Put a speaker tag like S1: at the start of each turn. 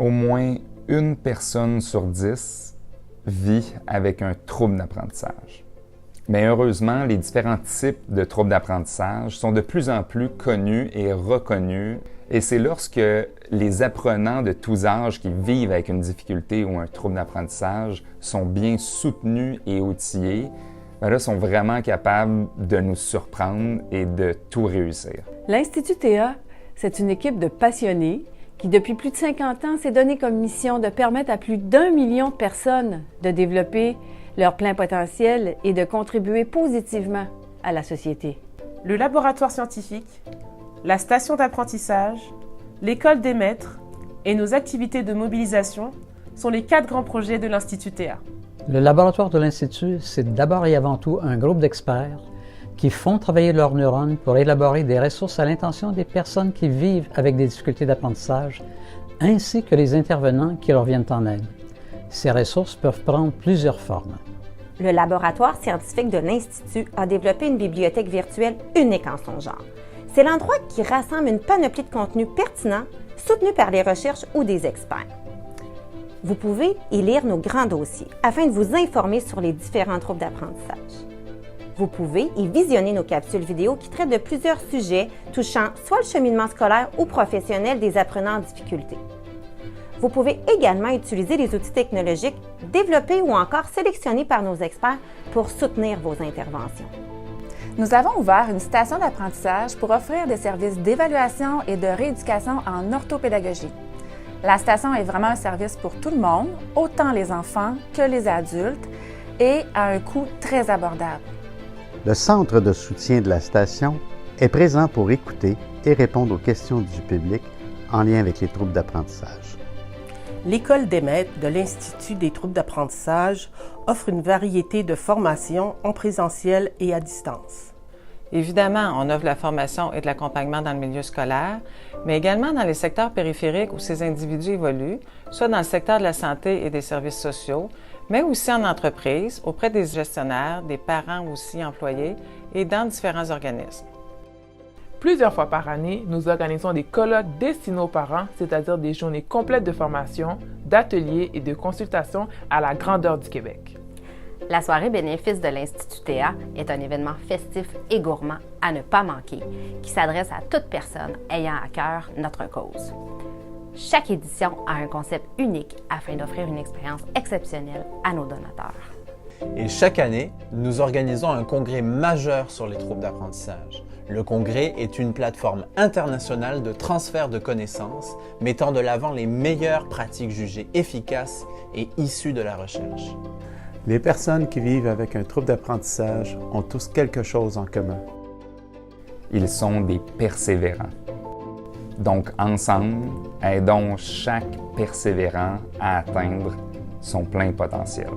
S1: Au moins une personne sur 10 vit avec un trouble d'apprentissage. Mais heureusement, les différents types de troubles d'apprentissage sont de plus en plus connus et reconnus. Et c'est lorsque les apprenants de tous âges qui vivent avec une difficulté ou un trouble d'apprentissage sont bien soutenus et outillés, là, sont vraiment capables de nous surprendre et de tout réussir.
S2: L'Institut Théa, c'est une équipe de passionnés qui, depuis plus de 50 ans, s'est donné comme mission de permettre à plus d'1 million de personnes de développer leur plein potentiel et de contribuer positivement à la société.
S3: Le laboratoire scientifique, la station d'apprentissage, l'école des maîtres et nos activités de mobilisation sont les 4 grands projets de l'Institut Théa.
S4: Le laboratoire de l'Institut, c'est d'abord et avant tout un groupe d'experts qui font travailler leurs neurones pour élaborer des ressources à l'intention des personnes qui vivent avec des difficultés d'apprentissage, ainsi que les intervenants qui leur viennent en aide. Ces ressources peuvent prendre plusieurs formes.
S5: Le laboratoire scientifique de l'Institut a développé une bibliothèque virtuelle unique en son genre. C'est l'endroit qui rassemble une panoplie de contenus pertinents, soutenus par les recherches ou des experts. Vous pouvez y lire nos grands dossiers afin de vous informer sur les différents troubles d'apprentissage. Vous pouvez y visionner nos capsules vidéo qui traitent de plusieurs sujets touchant soit le cheminement scolaire ou professionnel des apprenants en difficulté. Vous pouvez également utiliser les outils technologiques développés ou encore sélectionnés par nos experts pour soutenir vos interventions.
S6: Nous avons ouvert une station d'apprentissage pour offrir des services d'évaluation et de rééducation en orthopédagogie. La station est vraiment un service pour tout le monde, autant les enfants que les adultes, et à un coût très abordable.
S7: Le centre de soutien de la station est présent pour écouter et répondre aux questions du public en lien avec les troubles d'apprentissage.
S3: L'école des maîtres de l'Institut des troubles d'apprentissage offre une variété de formations en présentiel et à distance.
S8: Évidemment, on offre la formation et de l'accompagnement dans le milieu scolaire, mais également dans les secteurs périphériques où ces individus évoluent, soit dans le secteur de la santé et des services sociaux, mais aussi en entreprise, auprès des gestionnaires, des parents aussi employés et dans différents organismes.
S9: Plusieurs fois par année, nous organisons des colloques destinés aux parents, c'est-à-dire des journées complètes de formation, d'ateliers et de consultations à la grandeur du Québec.
S10: La soirée bénéfice de l'Institut Théa est un événement festif et gourmand à ne pas manquer, qui s'adresse à toute personne ayant à cœur notre cause. Chaque édition a un concept unique afin d'offrir une expérience exceptionnelle à nos donateurs.
S11: Et chaque année, nous organisons un congrès majeur sur les troubles d'apprentissage. Le congrès est une plateforme internationale de transfert de connaissances mettant de l'avant les meilleures pratiques jugées efficaces et issues de la recherche.
S12: Les personnes qui vivent avec un trouble d'apprentissage ont tous quelque chose en commun.
S1: Ils sont des persévérants. Donc, ensemble, aidons chaque persévérant à atteindre son plein potentiel.